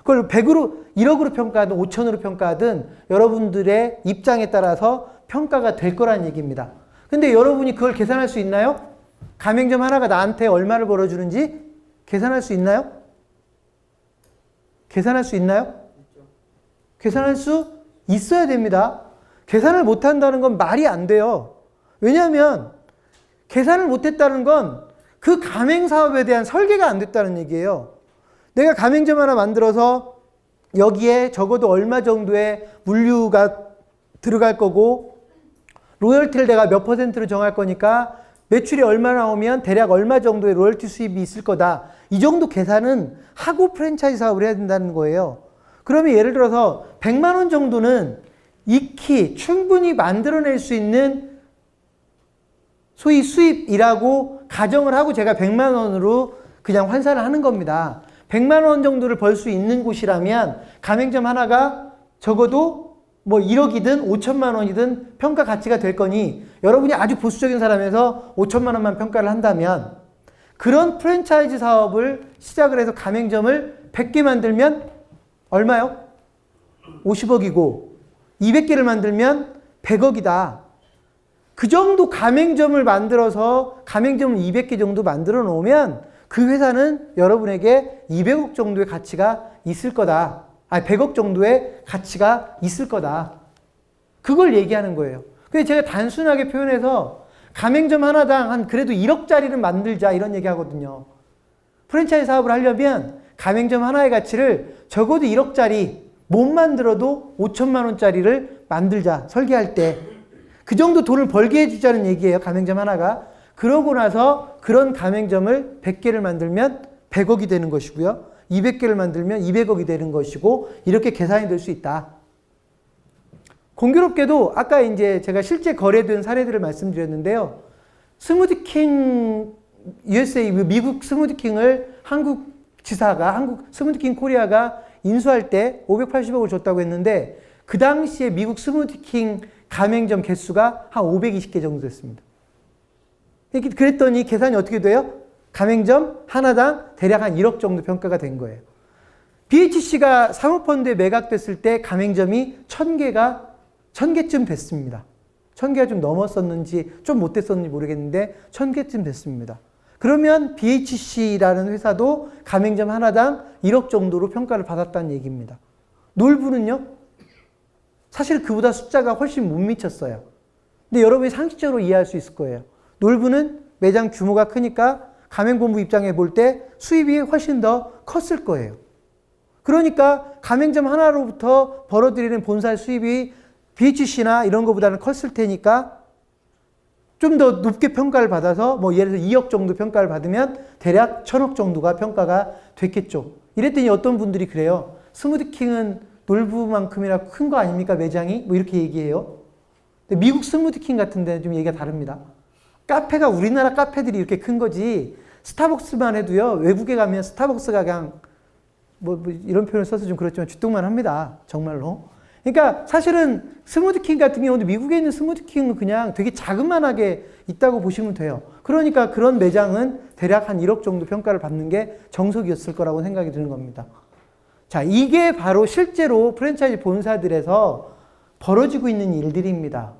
그걸 100으로, 1억으로 평가하든 5천으로 평가하든 여러분들의 입장에 따라서 평가가 될 거란 얘기입니다. 근데 여러분이 그걸 계산할 수 있나요? 가맹점 하나가 나한테 얼마를 벌어주는지 계산할 수 있나요? 계산할 수 있나요? 계산할 수 있어야 됩니다. 계산을 못한다는 건 말이 안 돼요. 왜냐하면 계산을 못했다는 건 그 가맹사업에 대한 설계가 안 됐다는 얘기예요. 내가 가맹점 하나 만들어서 여기에 적어도 얼마 정도의 물류가 들어갈 거고 로열티를 내가 몇 퍼센트로 정할 거니까 매출이 얼마 나오면 대략 얼마 정도의 로열티 수입이 있을 거다. 이 정도 계산은 하고 프랜차이즈 사업을 해야 된다는 거예요. 그러면 예를 들어서 100만 원 정도는 익히 충분히 만들어낼 수 있는 소위 수입이라고 가정을 하고 제가 100만 원으로 그냥 환산을 하는 겁니다. 100만 원 정도를 벌 수 있는 곳이라면 가맹점 하나가 적어도 뭐 1억이든 5천만 원이든 평가 가치가 될 거니 여러분이 아주 보수적인 사람에서 5천만 원만 평가를 한다면 그런 프랜차이즈 사업을 시작을 해서 가맹점을 100개 만들면 얼마요? 50억이고 200개를 만들면 100억이다. 그 정도 가맹점을 만들어서 가맹점을 200개 정도 만들어 놓으면 그 회사는 여러분에게 200억 정도의 가치가 있을 거다. 아니 100억 정도의 가치가 있을 거다. 그걸 얘기하는 거예요. 그래서 제가 단순하게 표현해서 가맹점 하나당 한 그래도 1억짜리는 만들자 이런 얘기 하거든요. 프랜차이즈 사업을 하려면 가맹점 하나의 가치를 적어도 1억짜리 못 만들어도 5천만 원짜리를 만들자 설계할 때 그 정도 돈을 벌게 해주자는 얘기예요. 가맹점 하나가. 그러고 나서 그런 가맹점을 100개를 만들면 100억이 되는 것이고요. 200개를 만들면 200억이 되는 것이고 이렇게 계산이 될 수 있다. 공교롭게도 아까 이제 제가 실제 거래된 사례들을 말씀드렸는데요. 스무디킹 USA 미국 스무디킹을 한국 지사가 한국 스무디킹 코리아가 인수할 때 580억을 줬다고 했는데 그 당시에 미국 스무디킹 가맹점 개수가 한 520개 정도 됐습니다. 그랬더니 계산이 어떻게 돼요? 가맹점 하나당 대략 한 1억 정도 평가가 된 거예요. BHC가 사모펀드에 매각됐을 때 가맹점이 1000개쯤 됐습니다. 1000개가 좀 넘었었는지 좀 못 됐었는지 모르겠는데 1000개쯤 됐습니다. 그러면 BHC라는 회사도 가맹점 하나당 1억 정도로 평가를 받았다는 얘기입니다. 놀부는요? 사실 그보다 숫자가 훨씬 못 미쳤어요. 근데 여러분이 상식적으로 이해할 수 있을 거예요. 놀부는 매장 규모가 크니까 가맹본부 입장에 볼 때 수입이 훨씬 더 컸을 거예요. 그러니까 가맹점 하나로부터 벌어들이는 본사 수입이 BHC나 이런 것보다는 컸을 테니까 좀 더 높게 평가를 받아서 뭐 예를 들어서 2억 정도 평가를 받으면 대략 1000억 정도가 평가가 됐겠죠. 이랬더니 어떤 분들이 그래요. 스무디킹은 놀부만큼이나 큰 거 아닙니까 매장이? 뭐 이렇게 얘기해요. 근데 미국 스무디킹 같은 데는 좀 얘기가 다릅니다. 카페가 우리나라 카페들이 이렇게 큰 거지 스타벅스만 해도요. 외국에 가면 스타벅스가 그냥 뭐 이런 표현을 써서 좀 그렇지만 쥐똥만 합니다. 정말로. 그러니까 사실은 스무디킹 같은 경우도 미국에 있는 스무디킹은 그냥 되게 자그만하게 있다고 보시면 돼요. 그러니까 그런 매장은 대략 한 1억 정도 평가를 받는 게 정석이었을 거라고 생각이 드는 겁니다. 자, 이게 바로 실제로 프랜차이즈 본사들에서 벌어지고 있는 일들입니다.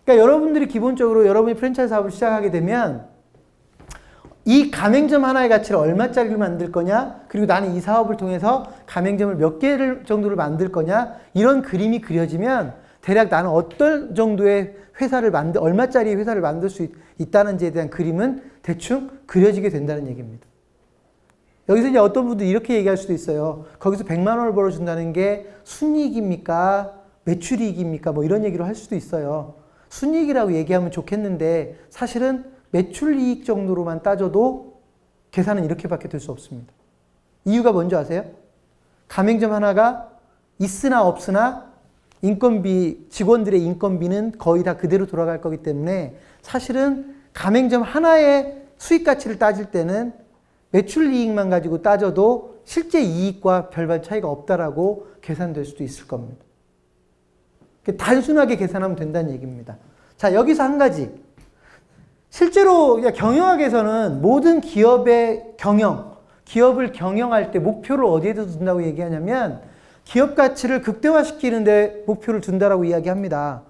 그러니까 여러분들이 기본적으로 여러분이 프랜차이즈 사업을 시작하게 되면 이 가맹점 하나의 가치를 얼마짜리를 만들 거냐, 그리고 나는 이 사업을 통해서 가맹점을 몇 개를 정도를 만들 거냐, 이런 그림이 그려지면 대략 나는 어떤 정도의 회사를 얼마짜리 회사를 만들 수 있다는지에 대한 그림은 대충 그려지게 된다는 얘기입니다. 여기서 이제 어떤 분들이 이렇게 얘기할 수도 있어요. 거기서 100만 원을 벌어준다는 게 순이익입니까? 매출이익입니까? 뭐 이런 얘기를 할 수도 있어요. 순이익이라고 얘기하면 좋겠는데 사실은 매출이익 정도로만 따져도 계산은 이렇게밖에 될 수 없습니다. 이유가 뭔지 아세요? 가맹점 하나가 있으나 없으나 인건비, 직원들의 인건비는 거의 다 그대로 돌아갈 거기 때문에 사실은 가맹점 하나의 수익 가치를 따질 때는 매출 이익만 가지고 따져도 실제 이익과 별반 차이가 없다라고 계산될 수도 있을 겁니다. 단순하게 계산하면 된다는 얘기입니다. 자, 여기서 한 가지. 실제로 경영학에서는 모든 기업의 경영, 기업을 경영할 때 목표를 어디에 둔다고 얘기하냐면 기업 가치를 극대화시키는 데 목표를 둔다라고 이야기합니다.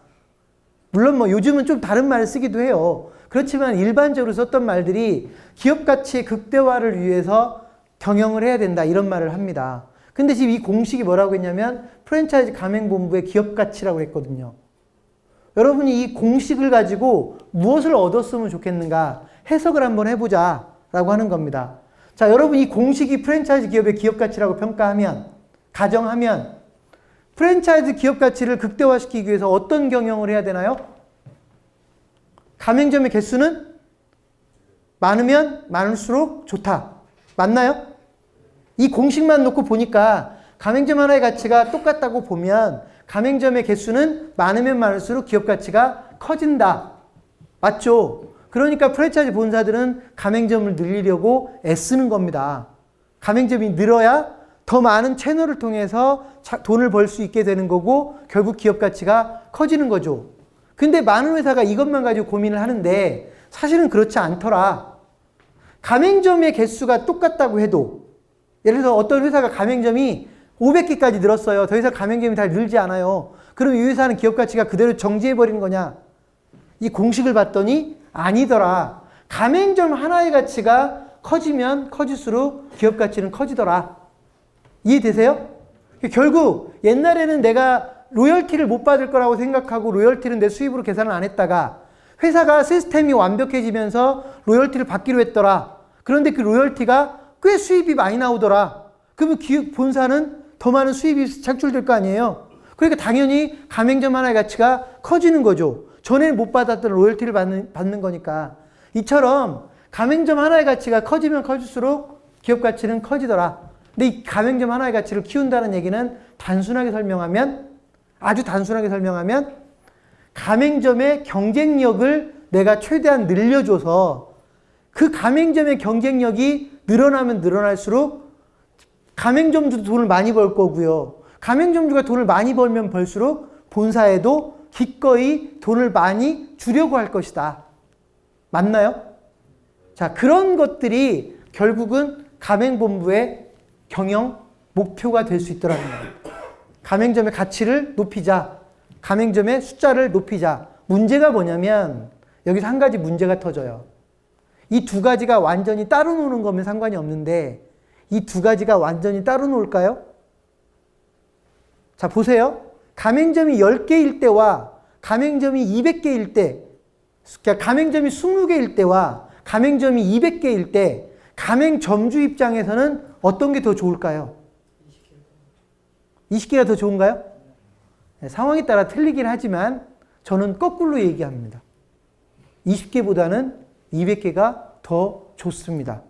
물론 뭐 요즘은 좀 다른 말을 쓰기도 해요. 그렇지만 일반적으로 썼던 말들이 기업 가치의 극대화를 위해서 경영을 해야 된다 이런 말을 합니다. 근데 지금 이 공식이 뭐라고 했냐면 프랜차이즈 가맹본부의 기업 가치라고 했거든요. 여러분이 이 공식을 가지고 무엇을 얻었으면 좋겠는가 해석을 한번 해보자 라고 하는 겁니다. 자, 여러분 이 공식이 프랜차이즈 기업의 기업 가치라고 평가하면, 가정하면 프랜차이즈 기업 가치를 극대화시키기 위해서 어떤 경영을 해야 되나요? 가맹점의 개수는 많으면 많을수록 좋다. 맞나요? 이 공식만 놓고 보니까 가맹점 하나의 가치가 똑같다고 보면 가맹점의 개수는 많으면 많을수록 기업 가치가 커진다. 맞죠? 그러니까 프랜차이즈 본사들은 가맹점을 늘리려고 애쓰는 겁니다. 가맹점이 늘어야 더 많은 채널을 통해서 돈을 벌 수 있게 되는 거고 결국 기업 가치가 커지는 거죠. 근데 많은 회사가 이것만 가지고 고민을 하는데 사실은 그렇지 않더라. 가맹점의 개수가 똑같다고 해도 예를 들어서 어떤 회사가 가맹점이 500개까지 늘었어요. 더 이상 가맹점이 다 늘지 않아요. 그럼 이 회사는 기업 가치가 그대로 정지해버리는 거냐? 이 공식을 봤더니 아니더라. 가맹점 하나의 가치가 커지면 커질수록 기업 가치는 커지더라. 이해되세요? 결국 옛날에는 내가 로열티를 못 받을 거라고 생각하고 로열티는 내 수입으로 계산을 안 했다가 회사가 시스템이 완벽해지면서 로열티를 받기로 했더라. 그런데 그 로열티가 꽤 수입이 많이 나오더라. 그러면 본사는 더 많은 수입이 창출될 거 아니에요. 그러니까 당연히 가맹점 하나의 가치가 커지는 거죠. 전에는 못 받았던 로열티를 받는 거니까. 이처럼 가맹점 하나의 가치가 커지면 커질수록 기업 가치는 커지더라. 근데 이 가맹점 하나의 가치를 키운다는 얘기는 단순하게 설명하면, 아주 단순하게 설명하면 가맹점의 경쟁력을 내가 최대한 늘려줘서 그 가맹점의 경쟁력이 늘어나면 늘어날수록 가맹점주도 돈을 많이 벌 거고요. 가맹점주가 돈을 많이 벌면 벌수록 본사에도 기꺼이 돈을 많이 주려고 할 것이다. 맞나요? 자, 그런 것들이 결국은 가맹본부의 경영 목표가 될 수 있더라는 거예요. 가맹점의 가치를 높이자. 가맹점의 숫자를 높이자. 문제가 뭐냐면 여기서 한 가지 문제가 터져요. 이 두 가지가 완전히 따로 노는 거면 상관이 없는데 이 두 가지가 완전히 따로 놀까요? 자, 보세요. 가맹점이 10개일 때와 가맹점이 200개일 때, 그러니까 가맹점이 20개일 때와 가맹점이 200개일 때 가맹점주 입장에서는 어떤 게 더 좋을까요? 20개가 더 좋은가요? 네, 상황에 따라 틀리긴 하지만 저는 거꾸로 얘기합니다. 20개보다는 200개가 더 좋습니다.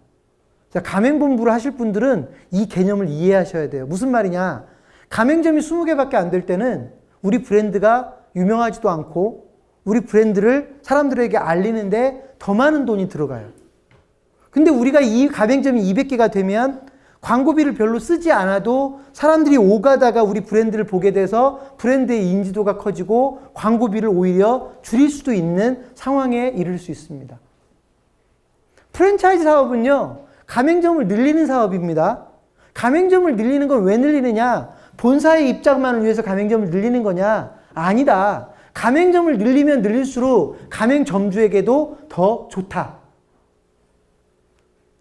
자, 가맹본부를 하실 분들은 이 개념을 이해하셔야 돼요. 무슨 말이냐? 가맹점이 20개밖에 안 될 때는 우리 브랜드가 유명하지도 않고 우리 브랜드를 사람들에게 알리는데 더 많은 돈이 들어가요. 근데 우리가 이 가맹점이 200개가 되면 광고비를 별로 쓰지 않아도 사람들이 오가다가 우리 브랜드를 보게 돼서 브랜드의 인지도가 커지고 광고비를 오히려 줄일 수도 있는 상황에 이를 수 있습니다. 프랜차이즈 사업은요, 가맹점을 늘리는 사업입니다. 가맹점을 늘리는 건 왜 늘리느냐? 본사의 입장만을 위해서 가맹점을 늘리는 거냐? 아니다. 가맹점을 늘리면 늘릴수록 가맹점주에게도 더 좋다.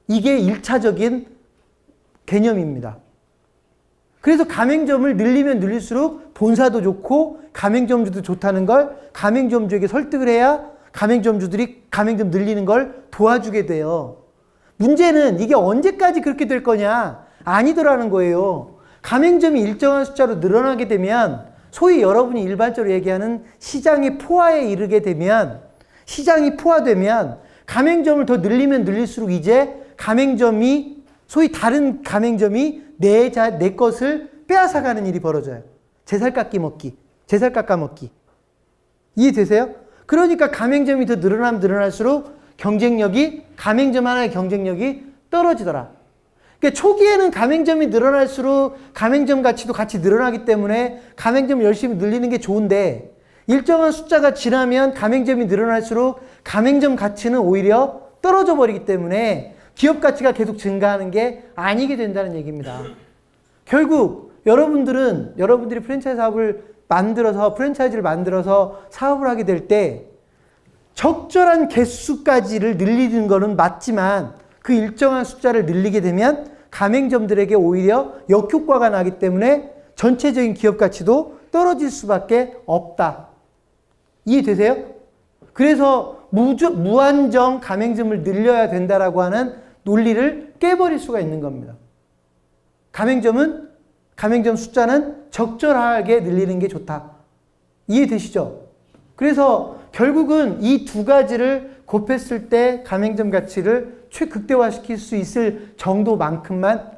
이게 1차적인 개념입니다. 그래서 가맹점을 늘리면 늘릴수록 본사도 좋고 가맹점주도 좋다는 걸 가맹점주에게 설득을 해야 가맹점주들이 가맹점 늘리는 걸 도와주게 돼요. 문제는 이게 언제까지 그렇게 될 거냐? 아니더라는 거예요. 가맹점이 일정한 숫자로 늘어나게 되면 소위 여러분이 일반적으로 얘기하는 시장의 포화에 이르게 되면, 시장이 포화되면 가맹점을 더 늘리면 늘릴수록 이제 가맹점이, 소위 다른 가맹점이 내 것을 빼앗아가는 일이 벌어져요. 제살 깎기 먹기, 제살 깎아 먹기. 이해되세요? 그러니까 가맹점이 더 늘어나면 늘어날수록 경쟁력이, 가맹점 하나의 경쟁력이 떨어지더라. 그러니까 초기에는 가맹점이 늘어날수록 가맹점 가치도 같이 늘어나기 때문에 가맹점을 열심히 늘리는 게 좋은데 일정한 숫자가 지나면 가맹점이 늘어날수록 가맹점 가치는 오히려 떨어져 버리기 때문에 기업 가치가 계속 증가하는 게 아니게 된다는 얘기입니다. 결국 여러분들이 프랜차이즈 프랜차이즈를 만들어서 사업을 하게 될 때 적절한 개수까지를 늘리는 거는 맞지만 그 일정한 숫자를 늘리게 되면 가맹점들에게 오히려 역효과가 나기 때문에 전체적인 기업 가치도 떨어질 수밖에 없다. 이해되세요? 그래서 무한정 가맹점을 늘려야 된다라고 하는 논리를 깨버릴 수가 있는 겁니다. 가맹점 숫자는 적절하게 늘리는 게 좋다. 이해되시죠? 그래서 결국은 이 두 가지를 곱했을 때 가맹점 가치를 최극대화시킬 수 있을 정도만큼만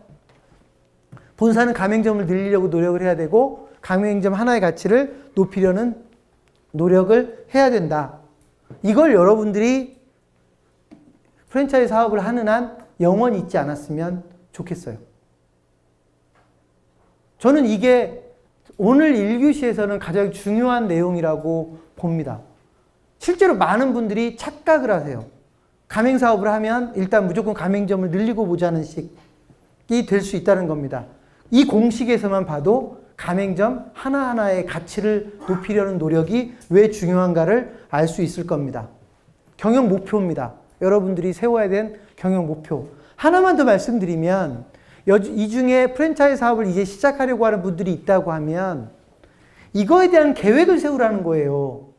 본사는 가맹점을 늘리려고 노력을 해야 되고 가맹점 하나의 가치를 높이려는 노력을 해야 된다. 이걸 여러분들이 프랜차이즈 사업을 하는 한 영원히 잊지 않았으면 좋겠어요. 저는 이게 오늘 1교시에서는 가장 중요한 내용이라고 봅니다. 실제로 많은 분들이 착각을 하세요. 가맹사업을 하면 일단 무조건 가맹점을 늘리고 보자는 식이 될 수 있다는 겁니다. 이 공식에서만 봐도 가맹점 하나하나의 가치를 높이려는 노력이 왜 중요한가를 알 수 있을 겁니다. 경영 목표입니다. 여러분들이 세워야 된 경영 목표. 하나만 더 말씀드리면 이 중에 프랜차이즈 사업을 이제 시작하려고 하는 분들이 있다고 하면 이거에 대한 계획을 세우라는 거예요.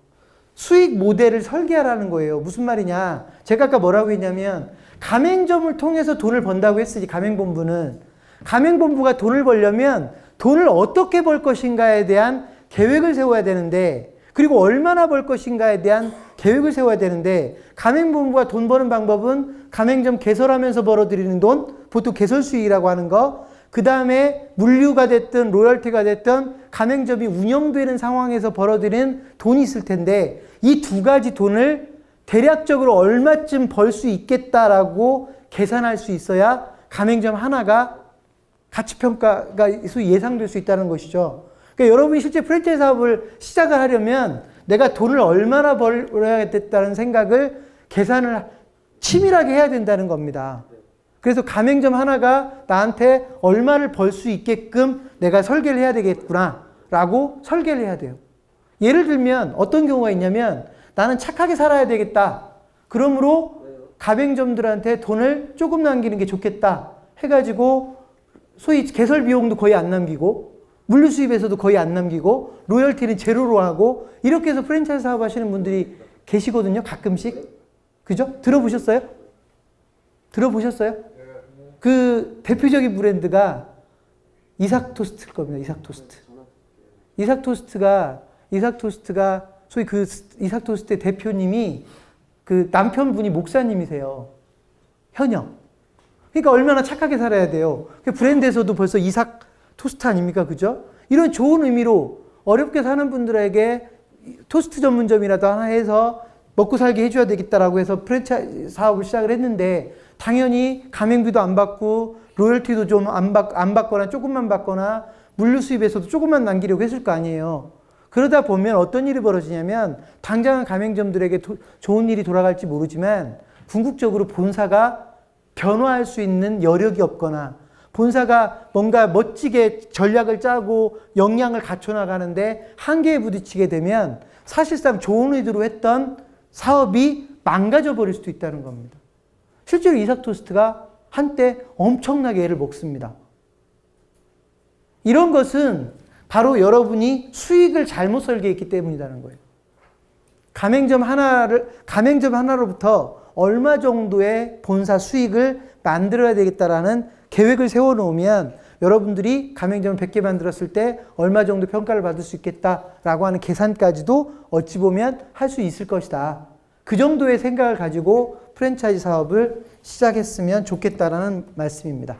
수익 모델을 설계하라는 거예요. 무슨 말이냐. 제가 아까 뭐라고 했냐면 가맹점을 통해서 돈을 번다고 했으니 가맹본부가 돈을 벌려면 돈을 어떻게 벌 것인가에 대한 계획을 세워야 되는데 그리고 얼마나 벌 것인가에 대한 계획을 세워야 되는데 가맹본부가 돈 버는 방법은 가맹점 개설하면서 벌어들이는 돈, 보통 개설 수익이라고 하는 거, 그 다음에 물류가 됐든 로열티가 됐든 가맹점이 운영되는 상황에서 벌어들이는 돈이 있을 텐데 이 두 가지 돈을 대략적으로 얼마쯤 벌 수 있겠다라고 계산할 수 있어야 가맹점 하나가 가치평가가 예상될 수 있다는 것이죠. 그러니까 여러분이 실제 프랜차이즈 사업을 시작을 하려면 내가 돈을 얼마나 벌어야겠다는 생각을 계산을 치밀하게 해야 된다는 겁니다. 그래서 가맹점 하나가 나한테 얼마를 벌 수 있게끔 내가 설계를 해야 되겠구나 라고 설계를 해야 돼요. 예를 들면 어떤 경우가 있냐면 나는 착하게 살아야 되겠다. 그러므로 가맹점들한테 돈을 조금 남기는 게 좋겠다 해가지고 소위 개설 비용도 거의 안 남기고 물류 수입에서도 거의 안 남기고 로열티는 제로로 하고 이렇게 해서 프랜차이즈 사업 하시는 분들이 계시거든요. 가끔씩. 그죠? 들어보셨어요? 그 대표적인 브랜드가 이삭토스트일 겁니다. 이삭토스트가 소위 그 이삭토스트의 대표님이 그 남편분이 목사님이세요. 현역. 그러니까 얼마나 착하게 살아야 돼요. 브랜드에서도 벌써 이삭 토스트 아닙니까? 그죠? 이런 좋은 의미로 어렵게 사는 분들에게 토스트 전문점이라도 하나 해서 먹고 살게 해줘야 되겠다라고 해서 프랜차이즈 사업을 시작을 했는데 당연히 가맹비도 안 받고 로열티도 좀 안 받거나 조금만 받거나 물류 수입에서도 조금만 남기려고 했을 거 아니에요. 그러다 보면 어떤 일이 벌어지냐면 당장은 가맹점들에게 좋은 일이 돌아갈지 모르지만 궁극적으로 본사가 변화할 수 있는 여력이 없거나 본사가 뭔가 멋지게 전략을 짜고 역량을 갖춰나가는데 한계에 부딪히게 되면 사실상 좋은 의도로 했던 사업이 망가져 버릴 수도 있다는 겁니다. 실제로 이삭토스트가 한때 엄청나게 애를 먹습니다. 이런 것은 바로 여러분이 수익을 잘못 설계했기 때문이라는 거예요. 가맹점 하나로부터 얼마 정도의 본사 수익을 만들어야 되겠다라는 계획을 세워놓으면 여러분들이 가맹점을 100개 만들었을 때 얼마 정도 평가를 받을 수 있겠다라고 하는 계산까지도 어찌 보면 할 수 있을 것이다. 그 정도의 생각을 가지고 프랜차이즈 사업을 시작했으면 좋겠다라는 말씀입니다.